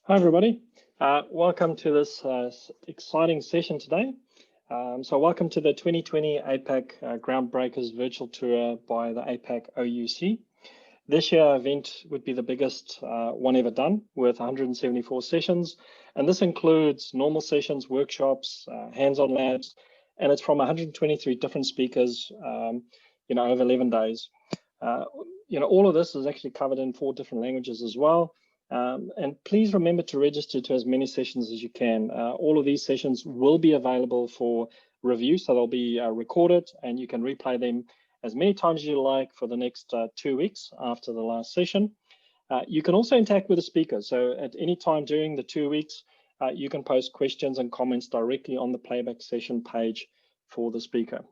Hi, everybody. Welcome to this exciting session today. So welcome to the 2020 APAC Groundbreakers virtual tour by the APAC OUC. This year event would be the biggest one ever done with 174 sessions. And this includes normal sessions, workshops, hands-on labs, and it's from 123 different speakers, over 11 days. All of this is actually covered in 4 different languages as well. And please remember to register to as many sessions as you can. All of these sessions will be available for review, so they'll be recorded and you can replay them as many times as you like for the next 2 weeks after the last session. You can also interact with the speaker. So at any time during the 2 weeks, you can post questions and comments directly on the playback session page for the speaker.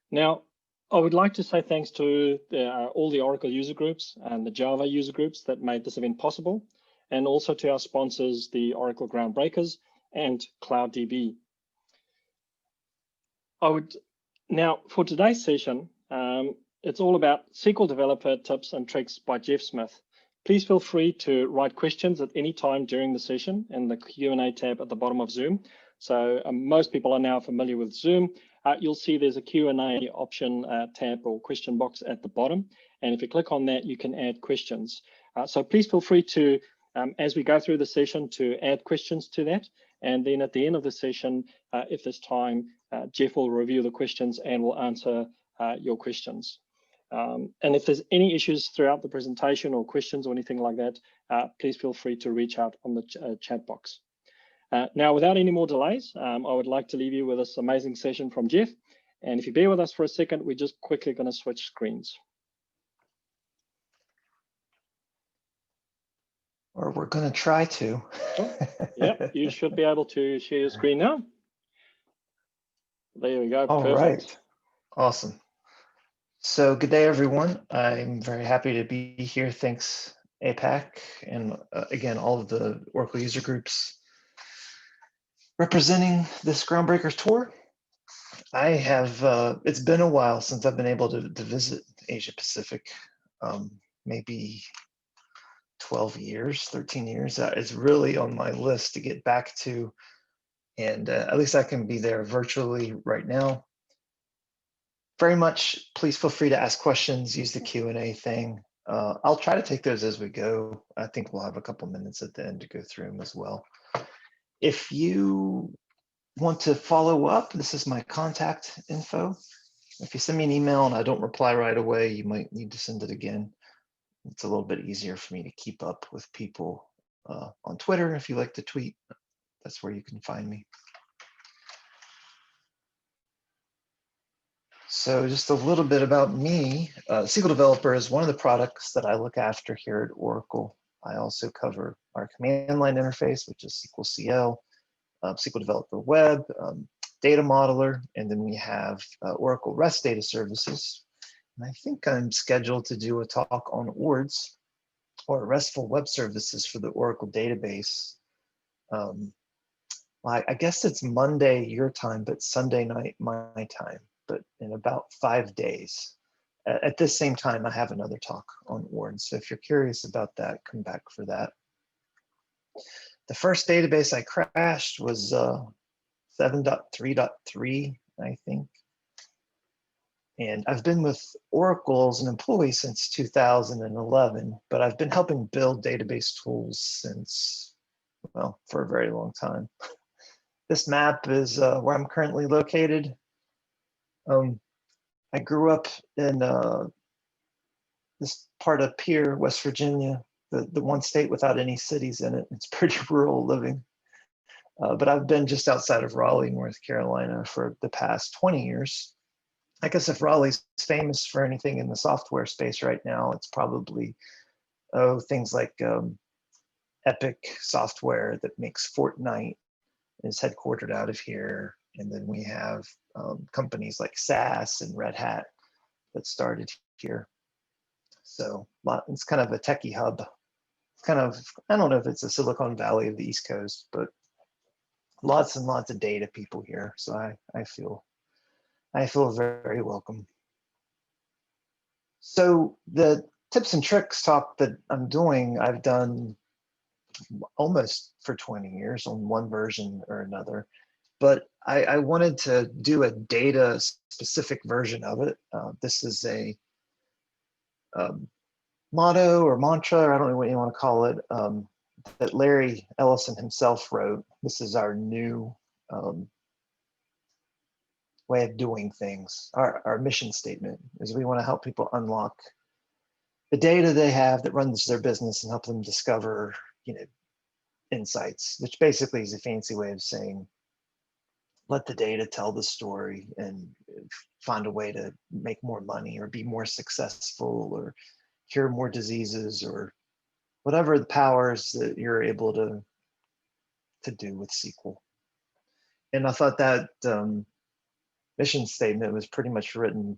Now, I would like to say thanks to all the Oracle user groups and the Java user groups that made this event possible, and also to our sponsors, the Oracle Groundbreakers and CloudDB. Now, for today's session, it's all about SQL developer tips and tricks by Jeff Smith. Please feel free to write questions at any time during the session in the Q&A tab at the bottom of Zoom. So most people are now familiar with Zoom. You'll see there's a Q&A option tab or question box at the bottom. And if you click on that, you can add questions. So please feel free to, as we go through the session, to add questions to that. And then at the end of the session, if there's time, Jeff will review the questions and will answer your questions. And if there's any issues throughout the presentation or questions or anything like that, please feel free to reach out on the chat box. Now, without any more delays, I would like to leave you with this amazing session from Jeff. And if you bear with us for a second, we're just quickly going to switch screens. Or we're going to try to. Yeah, you should be able to share your screen now. There we go. All perfect. Right. Awesome. So good day, everyone. I'm very happy to be here. Thanks, APAC, and again, all of the Oracle user groups representing this Groundbreakers tour. I have, it's been a while since I've been able to visit Asia Pacific, maybe 12 years, 13 years. It's really on my list to get back to, and at least I can be there virtually right now. Very much, please feel free to ask questions, use the Q&A thing. I'll try to take those as we go. I think we'll have a couple minutes at the end to go through them as well. If you want to follow up, this is my contact info. If you send me an email and I don't reply right away, you might need to send it again. It's a little bit easier for me to keep up with people on Twitter. If you like to tweet, that's where you can find me. So just a little bit about me. SQL Developer is one of the products that I look after here at Oracle. I also cover our command line interface, which is SQL CL, SQL Developer Web, Data Modeler, and then we have Oracle REST Data Services. And I think I'm scheduled to do a talk on ORDS, or RESTful Web Services for the Oracle database. I guess it's Monday your time, but Sunday night my time, but in about 5 days. At this same time, I have another talk on ORDS. So if you're curious about that, come back for that. The first database I crashed was 7.3.3, I think. And I've been with Oracle as an employee since 2011, but I've been helping build database tools since, well, for a very long time. This map is where I'm currently located. I grew up in this part of Pierre, West Virginia, the one state without any cities in it. It's pretty rural living. But I've been just outside of Raleigh, North Carolina for the past 20 years. I guess if Raleigh's famous for anything in the software space right now, it's probably things like Epic Software that makes Fortnite, is headquartered out of here. And then we have companies like SAS and Red Hat that started here. So it's kind of a techie hub. Kind of, I don't know if it's a Silicon Valley of the East Coast, but lots and lots of data people here. So I feel very welcome. So the tips and tricks talk that I'm doing, I've done almost for 20 years on one version or another. But I wanted to do a data specific version of it. This is a motto or mantra, or I don't know what you want to call it, that Larry Ellison himself wrote. This is our new way of doing things. Our mission statement is we want to help people unlock the data they have that runs their business and help them discover, insights, which basically is a fancy way of saying, let the data tell the story and find a way to make more money or be more successful or cure more diseases or whatever the powers that you're able to do with SQL. And I thought that mission statement was pretty much written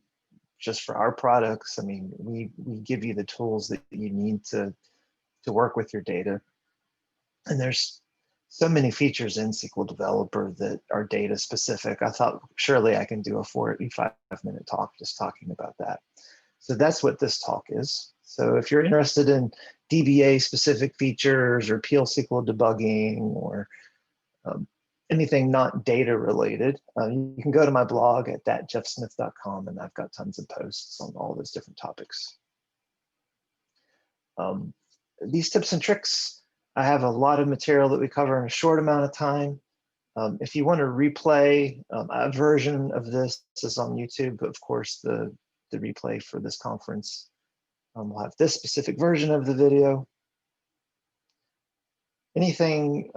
just for our products. I mean, we give you the tools that you need to work with your data. And there's so many features in SQL Developer that are data specific. I thought surely I can do a 45-minute talk just talking about that. So that's what this talk is. So if you're interested in DBA specific features or PL SQL debugging or anything not data related, you can go to my blog at thatjeffsmith.com, and I've got tons of posts on all those different topics. These tips and tricks, I have a lot of material that we cover in a short amount of time. If you want to replay a version of this is on YouTube, but of course the replay for this conference will have this specific version of the video. Anything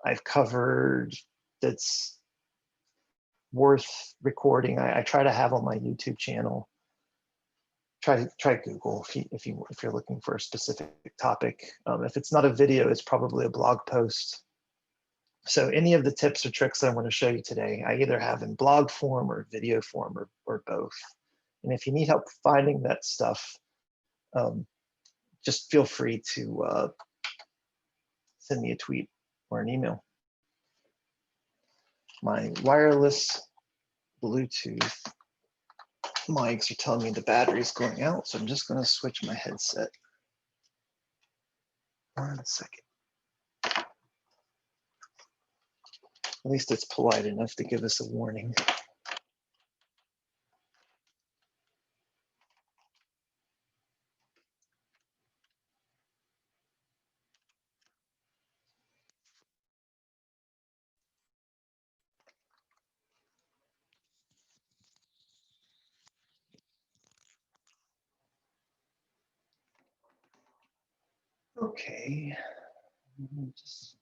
I've covered that's worth recording, I try to have on my YouTube channel. Try Google if you're looking for a specific topic. If it's not a video, it's probably a blog post. So any of the tips or tricks that I want to show you today, I either have in blog form or video form or both. And if you need help finding that stuff, just feel free to send me a tweet or an email. My wireless Bluetooth mics are telling me the battery's going out, so I'm just going to switch my headset. 1 second. At least it's polite enough to give us a warning. Okay, let me just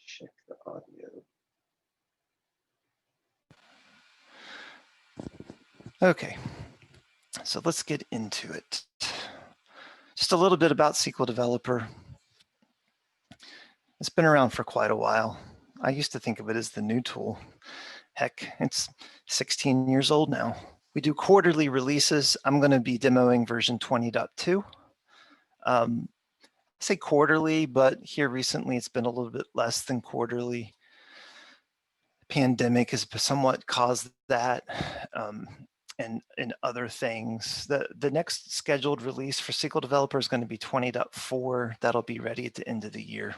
check the audio. Okay, so let's get into it. Just a little bit about SQL Developer. It's been around for quite a while. I used to think of it as the new tool. Heck, it's 16 years old now. We do quarterly releases. I'm going to be demoing version 20.2. I say quarterly, but here recently it's been a little bit less than quarterly. The pandemic has somewhat caused that, and other things. The next scheduled release for SQL Developer is going to be 20.4. That'll be ready at the end of the year.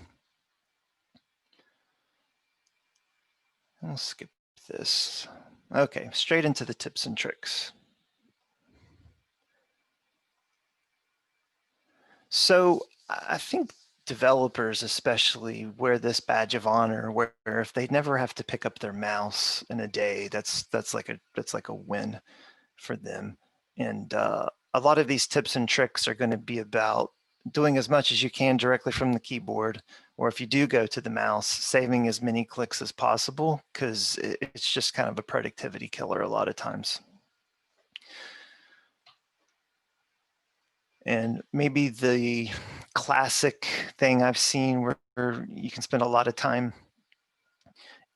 I'll skip this. Okay, straight into the tips and tricks. So I think developers especially wear this badge of honor, where if they never have to pick up their mouse in a day, that's like a win for them. And a lot of these tips and tricks are going to be about doing as much as you can directly from the keyboard, or if you do go to the mouse, saving as many clicks as possible, because it's just kind of a productivity killer a lot of times. And maybe the classic thing I've seen where you can spend a lot of time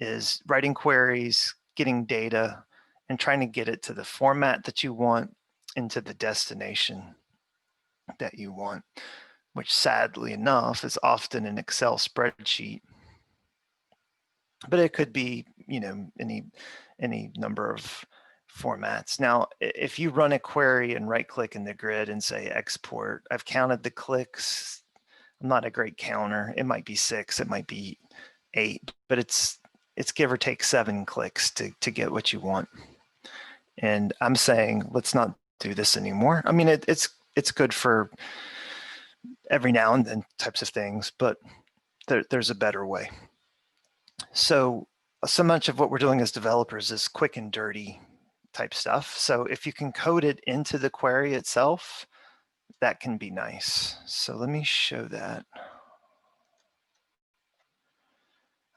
is writing queries, getting data, and trying to get it to the format that you want into the destination that you want, which sadly enough is often an Excel spreadsheet. But it could be, any number of formats. Now, if you run a query and right-click in the grid and say export, I've counted the clicks. I'm not a great counter. It might be 6, it might be 8, but it's give or take 7 clicks to get what you want. And I'm saying, let's not do this anymore. I mean, it's good for every now and then types of things, but there's a better way. So much of what we're doing as developers is quick and dirty type stuff. So if you can code it into the query itself, that can be nice. So let me show that.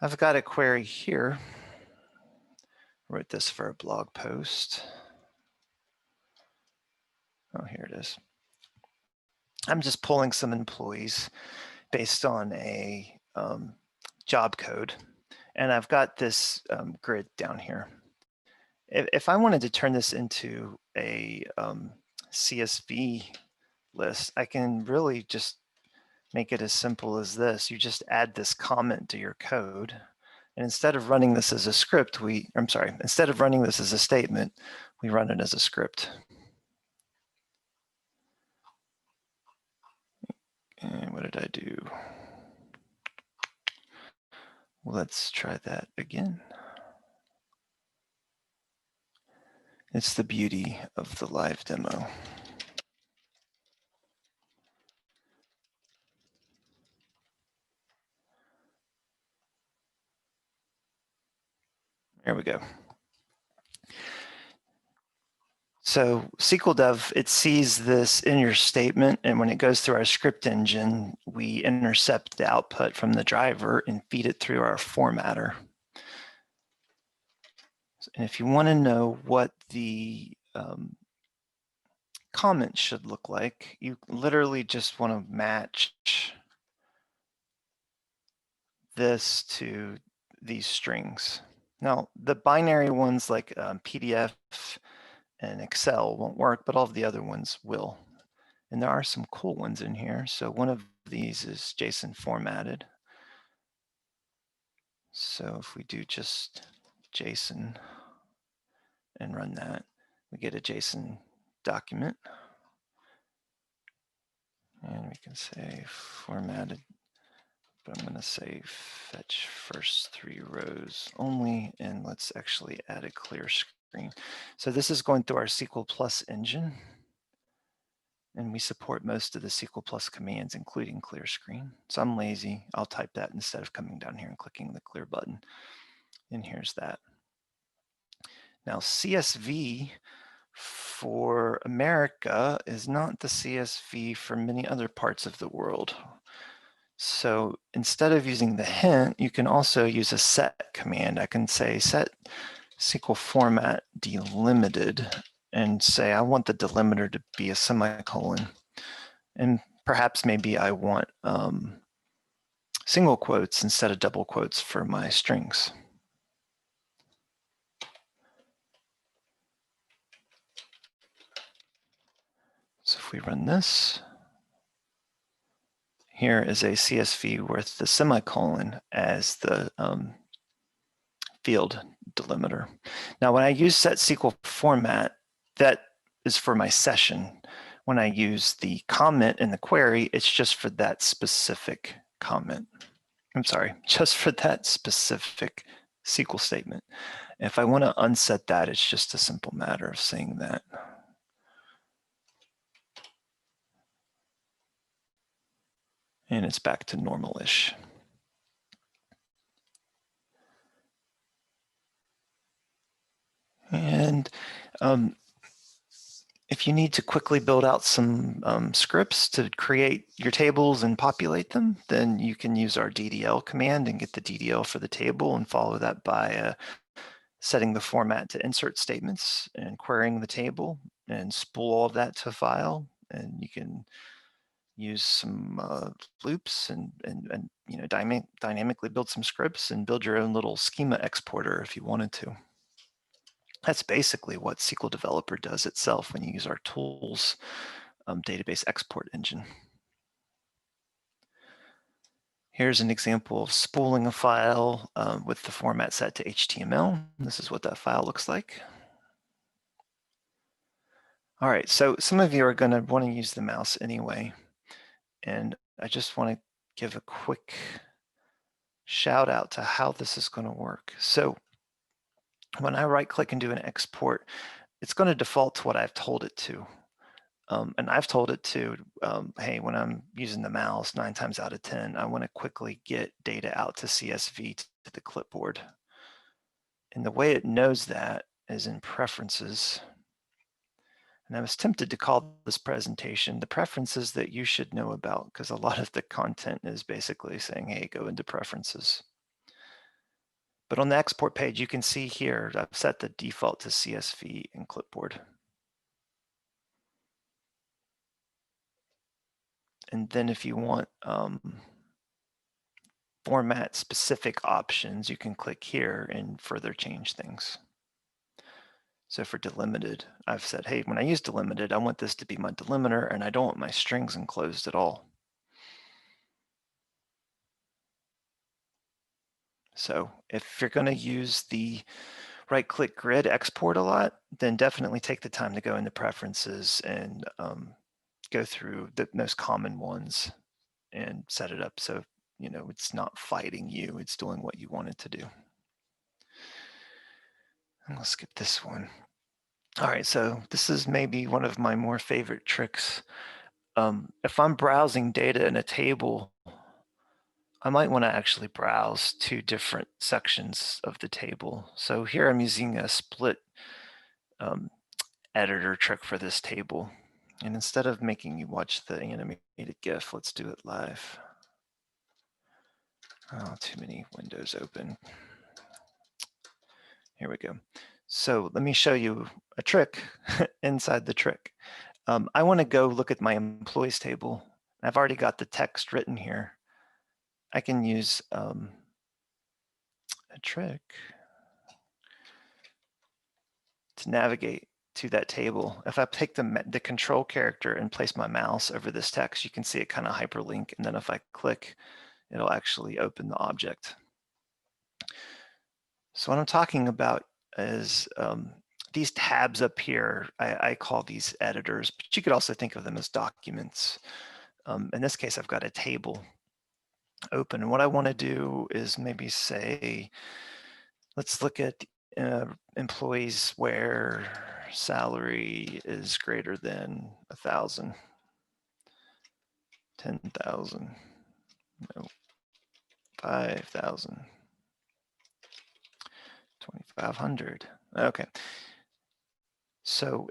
I've got a query here. Wrote this for a blog post. Oh, here it is. I'm just pulling some employees based on a job code. And I've got this grid down here. If I wanted to turn this into a CSV list, I can really just make it as simple as this. You just add this comment to your code. And instead of running this as a script, instead of running this as a statement, we run it as a script. And what did I do? Let's try that again. It's the beauty of the live demo. There we go. So SQL Dev, it sees this in your statement, and when it goes through our script engine, we intercept the output from the driver and feed it through our formatter. And if you want to know what the comment should look like, you literally just want to match this to these strings. Now, the binary ones like PDF and Excel won't work, but all of the other ones will. And there are some cool ones in here. So one of these is JSON formatted. So if we do just JSON and run that, we get a JSON document. And we can say formatted, but I'm going to say fetch first 3 rows only, and let's actually add a clear screen. So this is going through our SQL Plus engine, and we support most of the SQL Plus commands, including clear screen. So I'm lazy. I'll type that instead of coming down here and clicking the clear button. And here's that. Now CSV for America is not the CSV for many other parts of the world. So instead of using the hint, you can also use a set command. I can say set SQL format delimited and say I want the delimiter to be a semicolon. And perhaps maybe I want single quotes instead of double quotes for my strings. So if we run this, here is a CSV with the semicolon as the field delimiter. Now, when I use set SQL format, that is for my session. When I use the comment in the query, it's just for that specific comment. I'm sorry, just for that specific SQL statement. If I want to unset that, it's just a simple matter of saying that. And it's back to normal-ish. And if you need to quickly build out some scripts to create your tables and populate them, then you can use our DDL command and get the DDL for the table and follow that by setting the format to insert statements and querying the table and spool all of that to a file. And you can use some loops and you know, dynamically build some scripts and build your own little schema exporter if you wanted to. That's basically what SQL Developer does itself when you use our tools database export engine. Here's an example of spooling a file with the format set to HTML. This is what that file looks like. All right, so some of you are going to want to use the mouse anyway, and I just want to give a quick shout out to how this is going to work. So when I right click and do an export, it's going to default to what I've told it to. And I've told it to, hey, when I'm using the mouse, 9 times out of 10, I want to quickly get data out to CSV to the clipboard. And the way it knows that is in preferences. And I was tempted to call this presentation the preferences that you should know about, because a lot of the content is basically saying, hey, go into preferences. But on the export page, you can see here, I've set the default to CSV and clipboard. And then if you want format specific options, you can click here and further change things. So for delimited, I've said, hey, when I use delimited, I want this to be my delimiter and I don't want my strings enclosed at all. So if you're going to use the right-click grid export a lot, then definitely take the time to go into preferences and go through the most common ones and set it up so it's not fighting you, it's doing what you want it to do. And let's skip this one. All right, so this is maybe one of my more favorite tricks. If I'm browsing data in a table, I might want to actually browse 2 different sections of the table. So here I'm using a split editor trick for this table. And instead of making you watch the animated GIF, let's do it live. Oh, too many windows open. Here we go. So let me show you a trick inside the trick. I want to go look at my employees table. I've already got the text written here. I can use a trick to navigate to that table. If I take the control character and place my mouse over this text, you can see it kind of hyperlink. And then if I click, it'll actually open the object. So what I'm talking about is these tabs up here, I call these editors, but you could also think of them as documents. In this case, I've got a table open. And what I want to do is maybe say, let's look at employees where salary is greater than 1,000, 10,000, no, 5,000, 2,500. Okay. So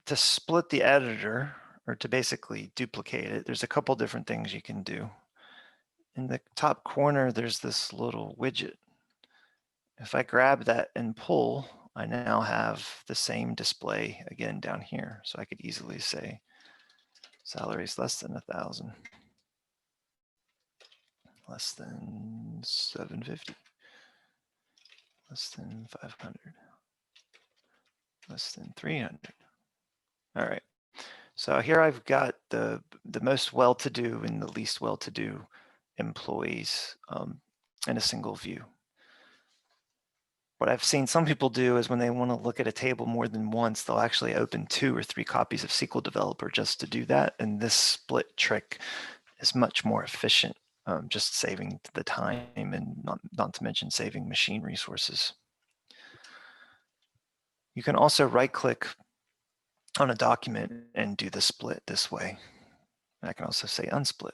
to split the editor, or to basically duplicate it, there's a couple different things you can do. In the top corner, there's this little widget. If I grab that and pull, I now have the same display again down here. So I could easily say salary is less than 1,000, less than 750, less than 500, less than 300. All right. So here I've got the most well-to-do and the least well-to-do employees in a single view. What I've seen some people do is when they want to look at a table more than once, they'll actually open 2 or 3 copies of SQL Developer just to do that. And this split trick is much more efficient, just saving the time and not to mention saving machine resources. You can also right-click on a document and do the split this way. And I can also say unsplit.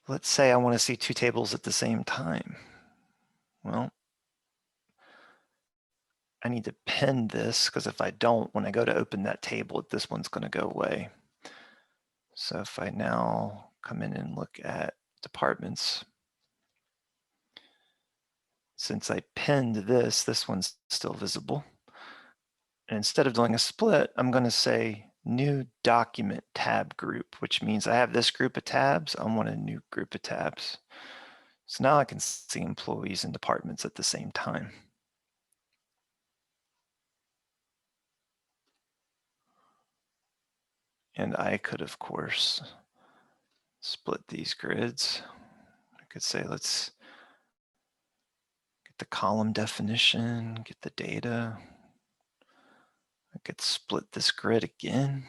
Let's say I want to see 2 tables at the same time. Well, I need to pin this because if I don't, when I go to open that table, this one's going to go away. So if I now come in and look at departments, since I pinned this one's still visible. And instead of doing a split, I'm going to say new document tab group, which means I have this group of tabs. I want a new group of tabs. So now I can see employees and departments at the same time. And I could, of course, split these grids. I could say, let's get the column definition, get the data. I could split this grid again.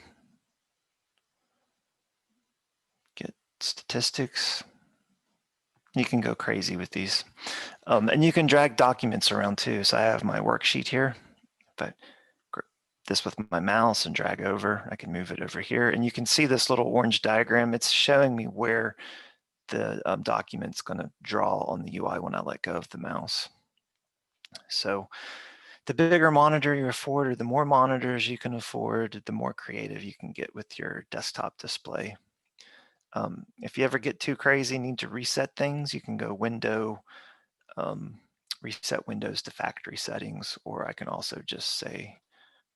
Get statistics. You can go crazy with these. And you can drag documents around too. So I have my worksheet here. If I grab this with my mouse and drag over, I can move it over here. And you can see this little orange diagram. It's showing me where the document's going to draw on the UI when I let go of the mouse. So the bigger monitor you afford, or the more monitors you can afford, the more creative you can get with your desktop display. If you ever get too crazy, need to reset things, you can go Window, reset Windows to factory settings, or I can also just say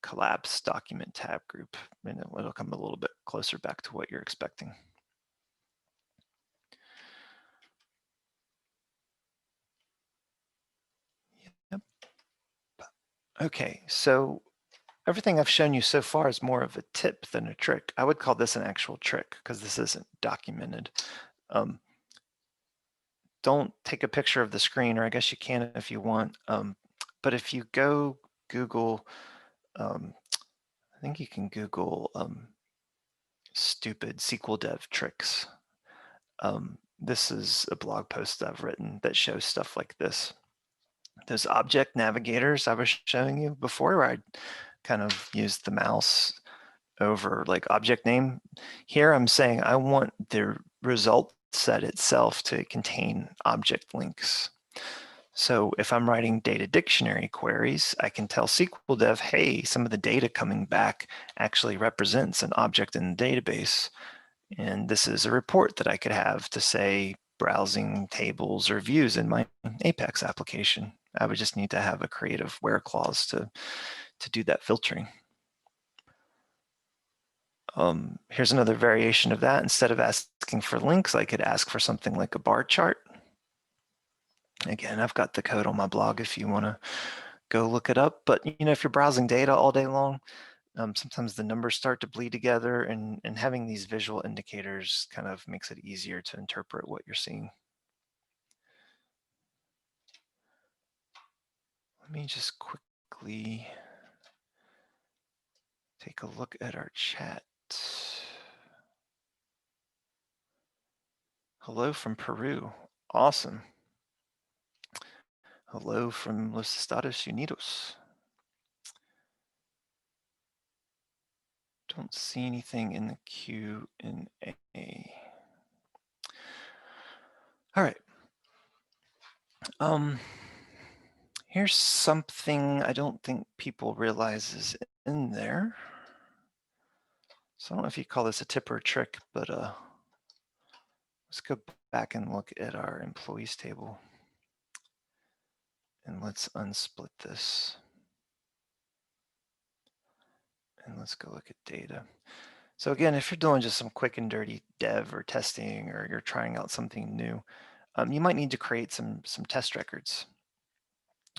collapse document tab group, and it'll come a little bit closer back to what you're expecting. Yep. Okay, so everything I've shown you so far is more of a tip than a trick. I would call this an actual trick because this isn't documented. Don't take a picture of the screen, or I guess you can if you want. But if you go Google, I think you can Google stupid SQL dev tricks. This is a blog post I've written that shows stuff like this. Those object navigators I was showing you before, where I kind of used the mouse over like object name. Here I'm saying I want the result set itself to contain object links. So if I'm writing data dictionary queries, I can tell SQL Dev, hey, some of the data coming back actually represents an object in the database. And this is a report that I could have to say browsing tables or views in my Apex application. I would just need to have a creative where clause to do that filtering. Here's another variation of that. Instead of asking for links, I could ask for something like a bar chart. Again, I've got the code on my blog if you want to go look it up. But if you're browsing data all day long, sometimes the numbers start to bleed together, and having these visual indicators kind of makes it easier to interpret what you're seeing. Let me just quickly take a look at our chat. Hello from Peru. Awesome. Hello from Los Estados Unidos. Don't see anything in the Q&A. All right. Here's something I don't think people realize is in there. So I don't know if you call this a tip or a trick, but let's go back and look at our employees table. And let's unsplit this. And let's go look at data. So again, if you're doing just some quick and dirty dev or testing, or you're trying out something new, you might need to create some test records.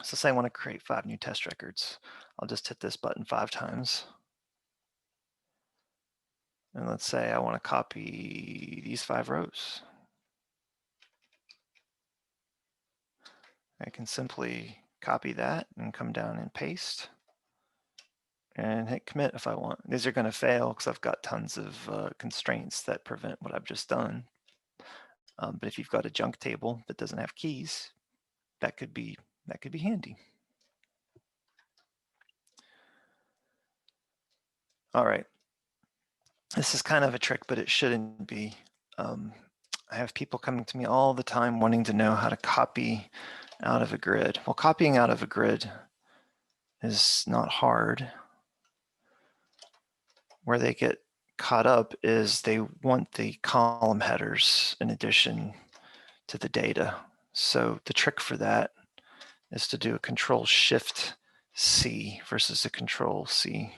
So say I want to create 5 new test records. I'll just hit this button 5 times. And let's say I want to copy these 5 rows. I can simply copy that and come down and paste and hit commit if I want. These are going to fail because I've got tons of constraints that prevent what I've just done. But if you've got a junk table that doesn't have keys, that could be handy. All right. This is kind of a trick, but it shouldn't be. I have people coming to me all the time wanting to know how to copy out of a grid. Well, copying out of a grid is not hard. Where they get caught up is they want the column headers in addition to the data. So the trick for that is to do a Control-Shift-C versus a Control-C.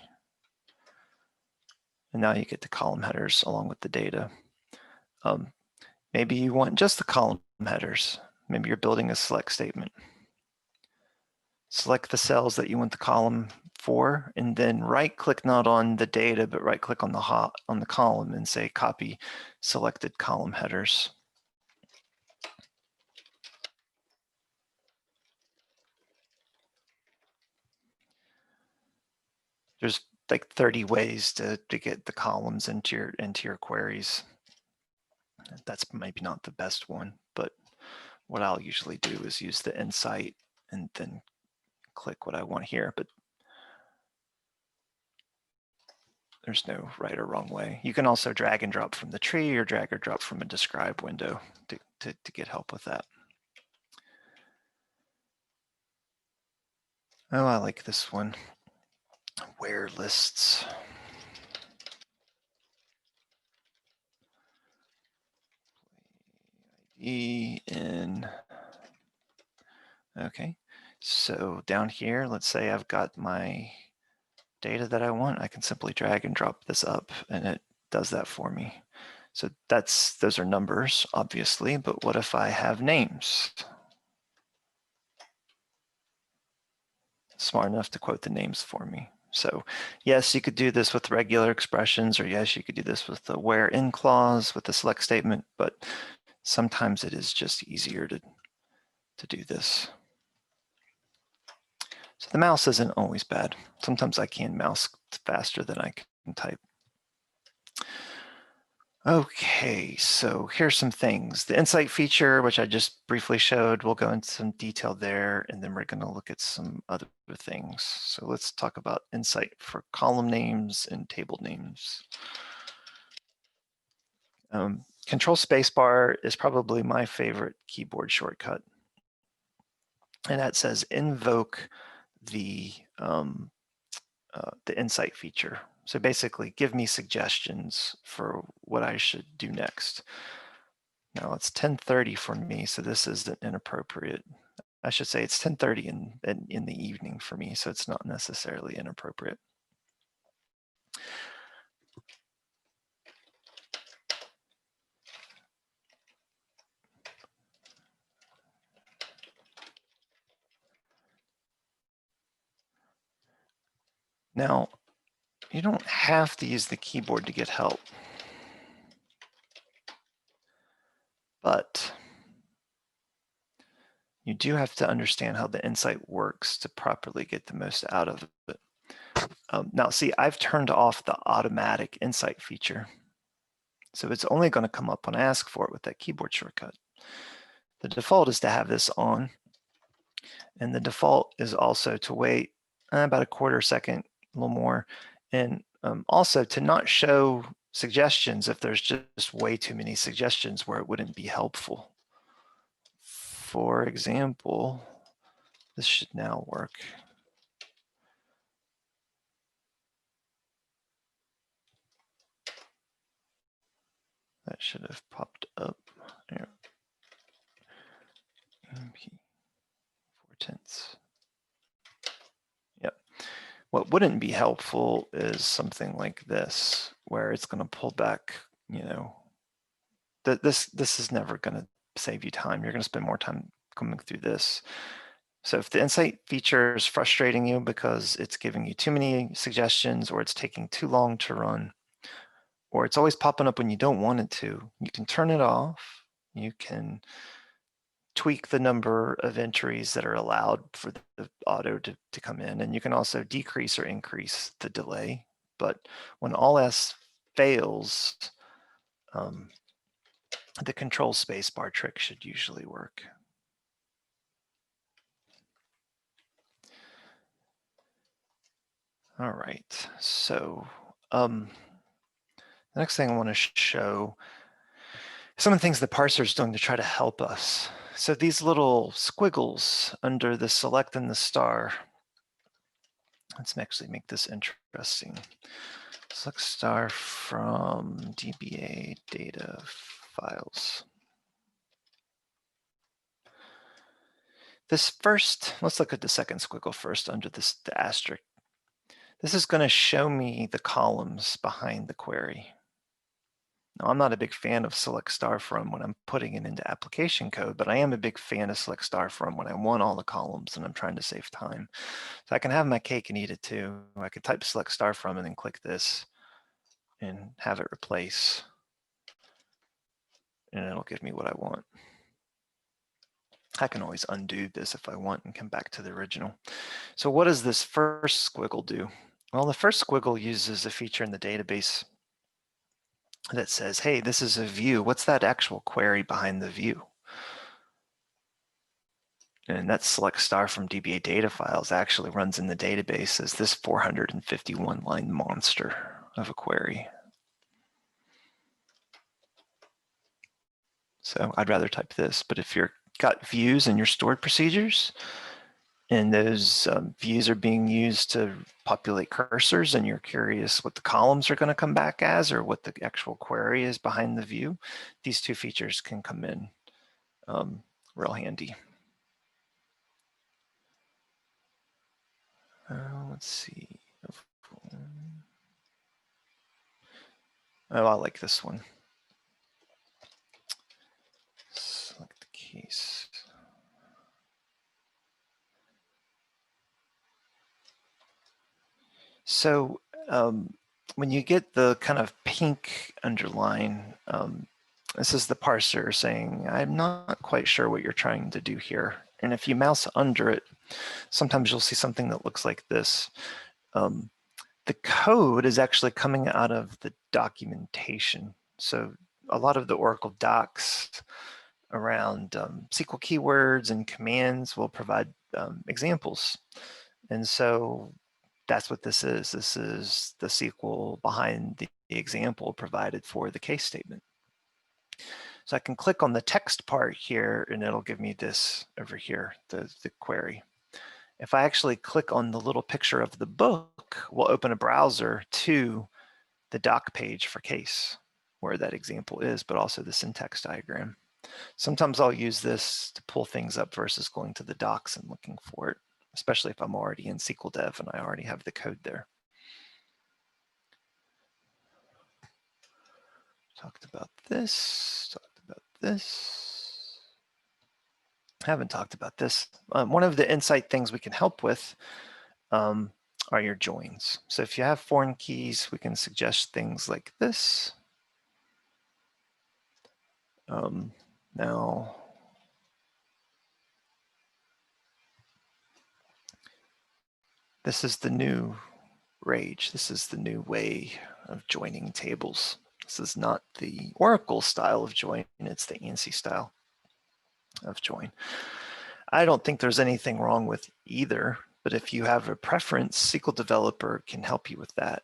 And now you get the column headers along with the data. Maybe you want just the column headers. Maybe you're building a select statement. Select the cells that you want the column for, and then right-click not on the data, but right-click on the column and say copy selected column headers. There's like 30 ways to get the columns into your queries. That's maybe not the best one, but what I'll usually do is use the insight and then click what I want here. But there's no right or wrong way. You can also drag and drop from the tree or drag or drop from a describe window to get help with that. Oh, I like this one. Where lists. IDE in. Okay, so down here, let's say I've got my data that I want. I can simply drag and drop this up and it does that for me. So those are numbers, obviously, but what if I have names? Smart enough to quote the names for me. So yes, you could do this with regular expressions, or yes, you could do this with the where in clause with the select statement, but sometimes it is just easier to do this. So the mouse isn't always bad. Sometimes I can mouse faster than I can type. Okay, so here's some things. The insight feature, which I just briefly showed, we'll go into some detail there, and then we're going to look at some other things. So let's talk about insight for column names and table names. Control spacebar is probably my favorite keyboard shortcut. And that says invoke the insight feature. So basically, give me suggestions for what I should do next. Now it's 10:30 for me, so this isn't inappropriate. I should say it's 10:30 in the evening for me, so it's not necessarily inappropriate. Now, you don't have to use the keyboard to get help, but you do have to understand how the insight works to properly get the most out of it. Now, see, I've turned off the automatic insight feature, so it's only going to come up when I ask for it with that keyboard shortcut. The default is to have this on, and the default is also to wait about a quarter second, a little more, and also to not show suggestions if there's just way too many suggestions where it wouldn't be helpful. For example, this should now work. That should have popped up. There. MP 4/10. Yep. What wouldn't be helpful is something like this, where it's going to pull back, you know, this is never going to save you time. You're going to spend more time coming through this. So if the insight feature is frustrating you because it's giving you too many suggestions, or it's taking too long to run, or it's always popping up when you don't want it to, you can turn it off. You can tweak the number of entries that are allowed for the auto to come in, and you can also decrease or increase the delay. But when all else fails, the control spacebar trick should usually work. All right, so the next thing I want to show some of the things the parser is doing to try to help us. So these little squiggles under the select and the star, let's actually make this interesting. Select star from DBA data files. This first, let's look at the second squiggle first under this, the asterisk. This is going to show me the columns behind the query. Now, I'm not a big fan of select star from when I'm putting it into application code, but I am a big fan of select star from when I want all the columns and I'm trying to save time. So I can have my cake and eat it too. I could type select star from and then click this and have it replace, and it'll give me what I want. I can always undo this if I want and come back to the original. So what does this first squiggle do? Well, the first squiggle uses a feature in the database that says, hey, this is a view. What's that actual query behind the view? And that select star from DBA data files actually runs in the database as this 451 line monster of a query. So I'd rather type this, but if you've got views in your stored procedures, and those views are being used to populate cursors, and you're curious what the columns are going to come back as or what the actual query is behind the view, these two features can come in real handy. Let's see. Oh, I like this one. Select the case. So when you get the kind of pink underline, this is the parser saying, I'm not quite sure what you're trying to do here. And if you mouse under it, sometimes you'll see something that looks like this. The code is actually coming out of the documentation. So a lot of the Oracle docs around SQL keywords and commands will provide examples. And so that's what this is. This is the SQL behind the example provided for the case statement. So I can click on the text part here and it'll give me this over here, the query. If I actually click on the little picture of the book, we'll open a browser to the doc page for case, where that example is, but also the syntax diagram. Sometimes I'll use this to pull things up versus going to the docs and looking for it, especially if I'm already in SQL Dev and I already have the code there. Talked about this, talked about this. Haven't talked about this. One of the insight things we can help with are your joins. So if you have foreign keys, we can suggest things like this. Now, this is the new rage. This is the new way of joining tables. This is not the Oracle style of join, it's the ANSI style of join. I don't think there's anything wrong with either, but if you have a preference, SQL Developer can help you with that.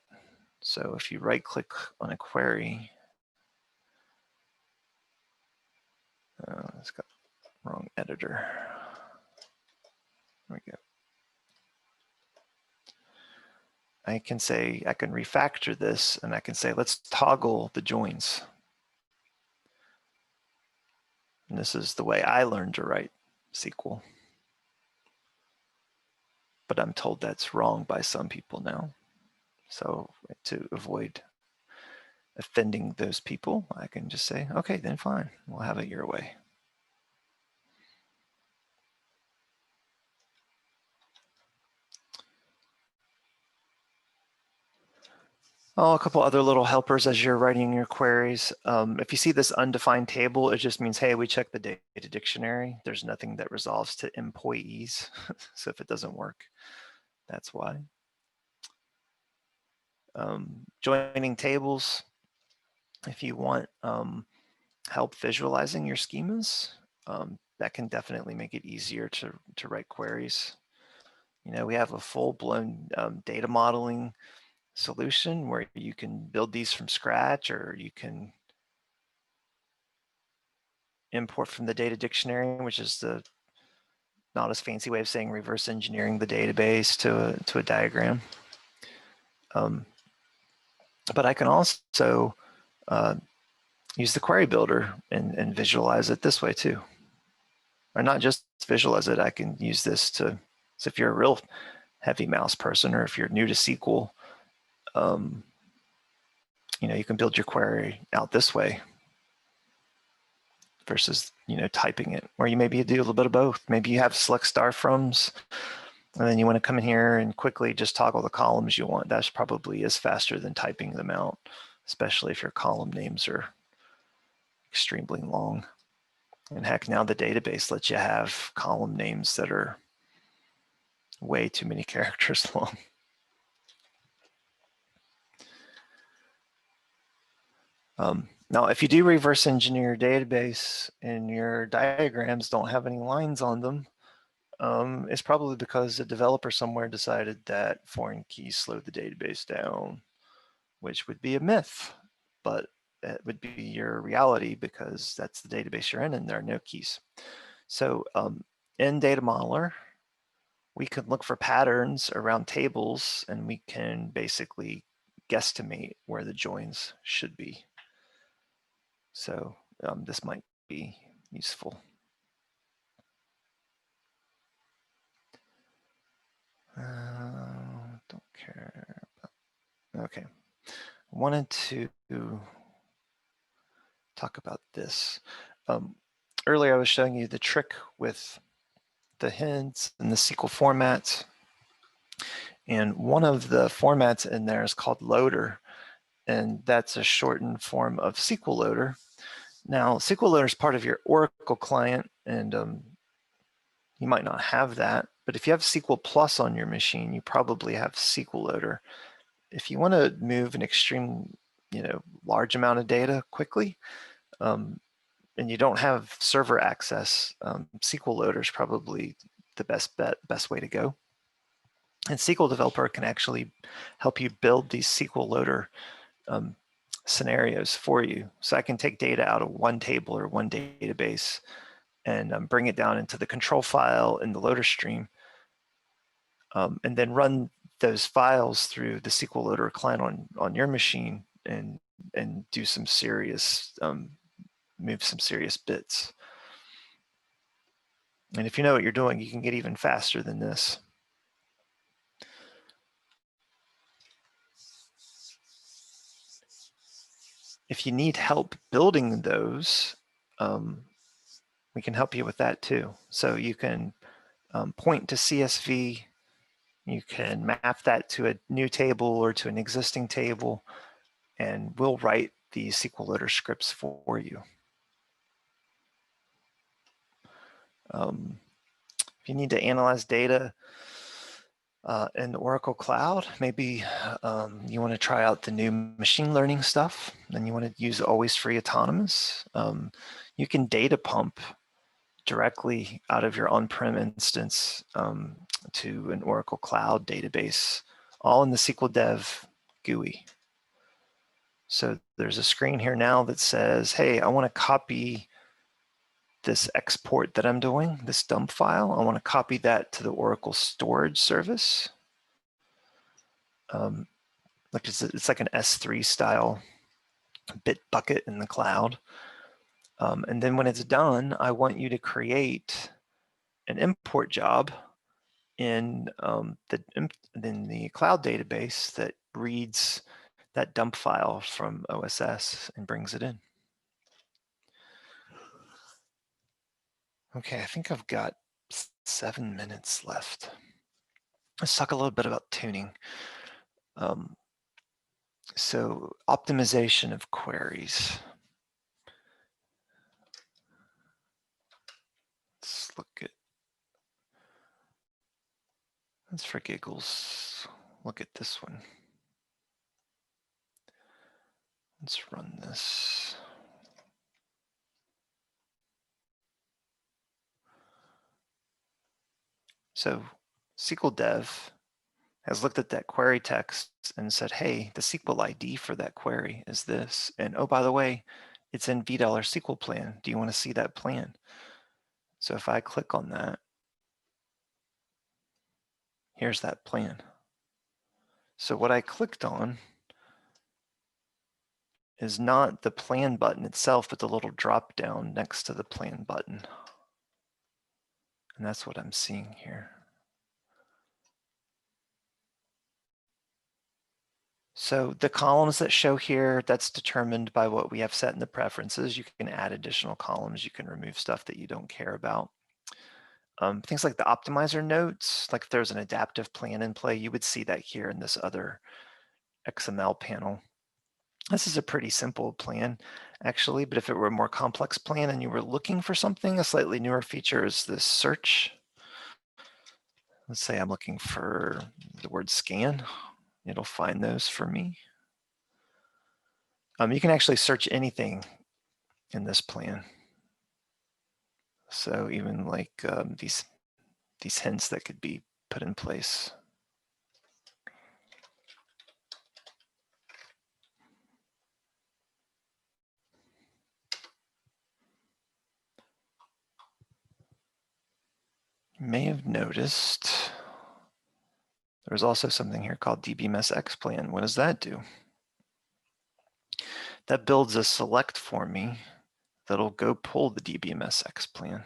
So if you right click on a query, it's got the wrong editor. There we go. I can say, I can refactor this and I can say, let's toggle the joins. And this is the way I learned to write SQL. But I'm told that's wrong by some people now. So to avoid offending those people, I can just say, okay, then fine, we'll have it your way. Oh, a couple other little helpers as you're writing your queries. If you see this undefined table, it just means, hey, we checked the data dictionary. There's nothing that resolves to employees. So if it doesn't work, that's why. Joining tables, if you want help visualizing your schemas, that can definitely make it easier to write queries. You know, we have a full-blown data modeling solution where you can build these from scratch, or you can import from the data dictionary, which is the not as fancy way of saying reverse engineering the database to a diagram. But I can also use the query builder and visualize it this way too. Or not just visualize it, I can use this to, so if you're a real heavy mouse person, or if you're new to SQL, you know, you can build your query out this way versus, you know, typing it. Or you maybe do a little bit of both. Maybe you have select star froms, and then you want to come in here and quickly just toggle the columns you want. That's probably is faster than typing them out, especially if your column names are extremely long. And heck, now the database lets you have column names that are way too many characters long. Now, if you do reverse engineer your database and your diagrams don't have any lines on them, it's probably because a developer somewhere decided that foreign keys slow the database down, which would be a myth, but it would be your reality because that's the database you're in and there are no keys. So in Data Modeler, we can look for patterns around tables and we can basically guesstimate where the joins should be. So this might be useful. Don't care about, okay. Wanted to talk about this. Earlier I was showing you the trick with the hints and the SQL formats. And one of the formats in there is called loader. And that's a shortened form of SQL loader. Now, SQL loader is part of your Oracle client, and you might not have that. But if you have SQL Plus on your machine, you probably have SQL loader. If you want to move an extreme, large amount of data quickly, and you don't have server access, SQL loader is probably the best way to go. And SQL Developer can actually help you build these SQL loader scenarios for you. So I can take data out of one table or one database and bring it down into the control file in the loader stream, and then run those files through the SQL loader client on your machine and do some serious, move some serious bits. And if you know what you're doing, you can get even faster than this. If you need help building those, we can help you with that too. So you can point to CSV, you can map that to a new table or to an existing table, and we'll write the SQL loader scripts for you. If you need to analyze data in the Oracle Cloud, maybe you want to try out the new machine learning stuff, and you want to use always free autonomous. You can data pump directly out of your on-prem instance to an Oracle Cloud database, all in the SQL Dev GUI. So there's a screen here now that says, hey, I want to copy this export that I'm doing, this dump file. I want to copy that to the Oracle storage service. Like it's like an S3 style bit bucket in the cloud. And then when it's done, I want you to create an import job in the cloud database that reads that dump file from OSS and brings it in. Okay, I think I've got 7 minutes left. Let's talk a little bit about tuning. So optimization of queries. Let's for giggles, look at this one. Let's run this. So SQL Dev has looked at that query text and said, hey, the SQL ID for that query is this. And oh, by the way, it's in $V SQL plan. Do you want to see that plan? So if I click on that, here's that plan. So what I clicked on is not the plan button itself, but the little drop down next to the plan button. And that's what I'm seeing here. So the columns that show here, that's determined by what we have set in the preferences. You can add additional columns. You can remove stuff that you don't care about. Things like the optimizer notes, like if there's an adaptive plan in play, you would see that here in this other XML panel. This is a pretty simple plan, actually, but if it were a more complex plan and you were looking for something, a slightly newer feature is this search. Let's say I'm looking for the word scan. It'll find those for me. You can actually search anything in this plan. So even like these hints that could be put in place. You may have noticed there's also something here called DBMS X plan. What does that do? That builds a select for me that'll go pull the DBMS X plan.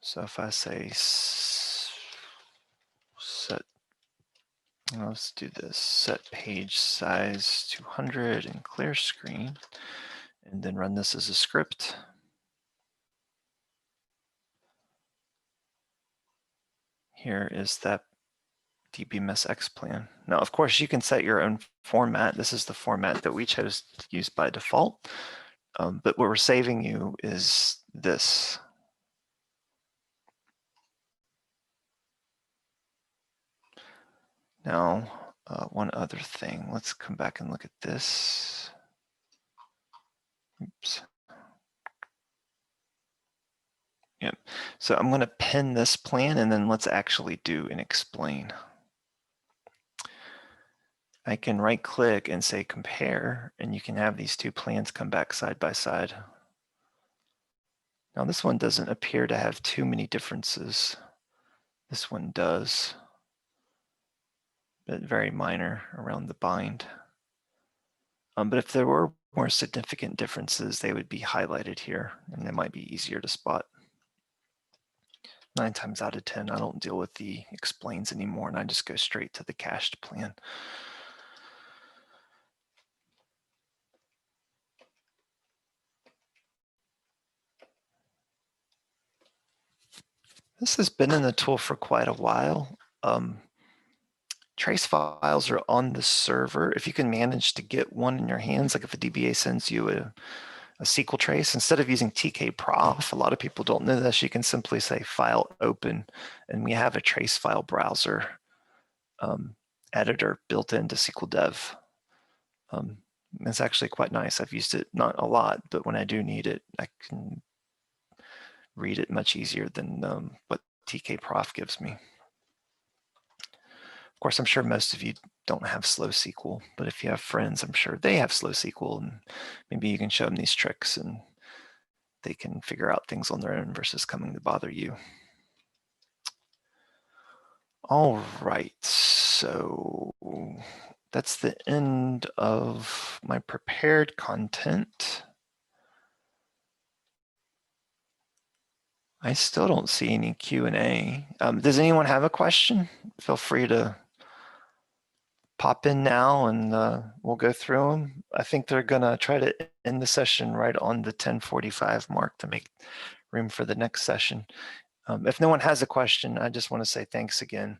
So if I say set, let's do this, set page size 200 and clear screen, and then run this as a script. Here is that DBMS X plan. Now, of course, you can set your own format. This is the format that we chose to use by default. But what we're saving you is this. Now, one other thing. Let's come back and look at this. Oops. Yep. So I'm going to pin this plan, and then let's actually do an explain. I can right click and say compare, and you can have these two plans come back side by side. Now this one doesn't appear to have too many differences. This one does, but very minor around the bind. But if there were more significant differences, they would be highlighted here, and they might be easier to spot. 9 times out of 10, I don't deal with the explains anymore, and I just go straight to the cached plan. This has been in the tool for quite a while. Trace files are on the server. If you can manage to get one in your hands, like if a DBA sends you a SQL trace, instead of using tk-prof, a lot of people don't know this, you can simply say file open, and we have a trace file browser editor built into SQL Dev. It's actually quite nice. I've used it not a lot, but when I do need it, I can read it much easier than what tk-prof gives me. Of course, I'm sure most of you don't have slow SQL, but if you have friends, I'm sure they have slow SQL, and maybe you can show them these tricks and they can figure out things on their own versus coming to bother you. All right, so that's the end of my prepared content. I still don't see any Q&A. Does anyone have a question? Feel free to pop in now and we'll go through them. I think they're gonna try to end the session right on the 10:45 mark to make room for the next session. If no one has a question, I just want to say thanks again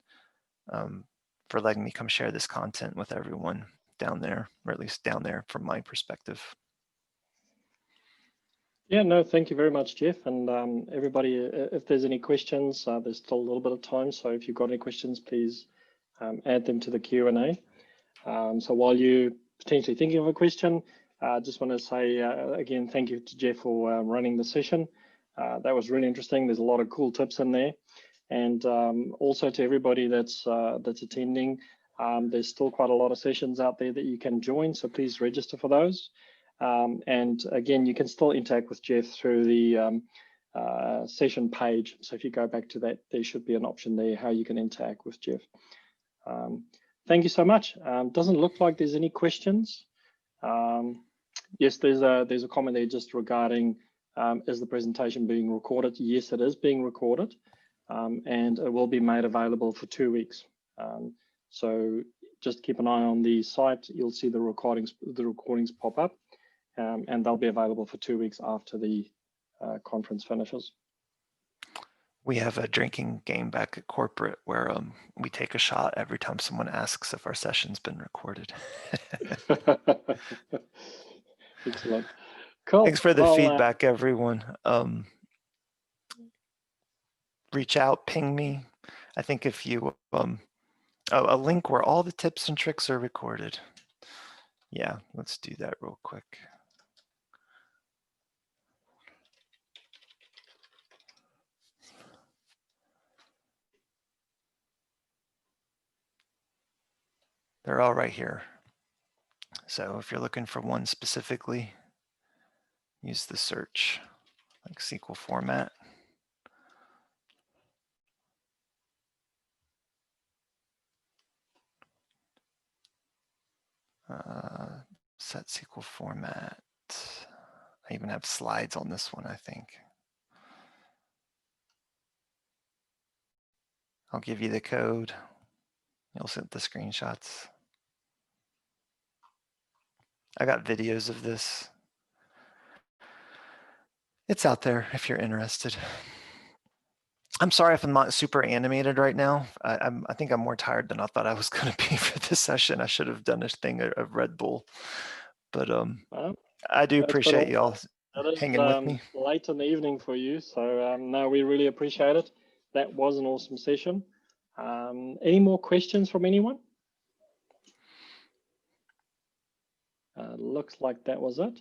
for letting me come share this content with everyone down there, or at least down there from my perspective. Yeah, no, thank you very much, Jeff. And everybody, if there's any questions, there's still a little bit of time. So if you've got any questions, please add them to the Q&A. So while you're potentially thinking of a question, I just want to say, again, thank you to Jeff for running the session. That was really interesting. There's a lot of cool tips in there. And also to everybody that's attending, there's still quite a lot of sessions out there that you can join. So please register for those. And again, you can still interact with Jeff through the session page. So if you go back to that, there should be an option there how you can interact with Jeff. Thank you so much. Doesn't look like there's any questions. Yes, there's a comment there just regarding is the presentation being recorded? Yes, it is being recorded, and it will be made available for 2 weeks. So just keep an eye on the site. You'll see the recordings pop up, and they'll be available for 2 weeks after the conference finishes. We have a drinking game back at corporate where we take a shot every time someone asks if our session's been recorded. Excellent. Cool. Thanks for the feedback, everyone. Reach out, ping me. I think if you, a link where all the tips and tricks are recorded. Yeah, let's do that real quick. They're all right here. So if you're looking for one specifically, use the search, like SQL format. Set SQL format. I even have slides on this one, I think. I'll give you the code. You'll see the screenshots. I got videos of this. It's out there if you're interested. I'm sorry if I'm not super animated right now. I think I'm more tired than I thought I was going to be for this session. I should have done a thing of Red Bull, but Well, I do appreciate y'all that hanging with me. is late in the evening for you, so no, we really appreciate it. That was an awesome session. Any more questions from anyone? Looks like that was it.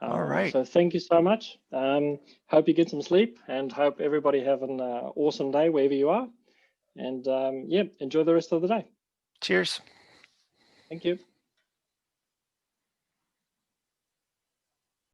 All right. So thank you so much. Hope you get some sleep and hope everybody have an awesome day wherever you are. And yeah, enjoy the rest of the day. Cheers. Thank you.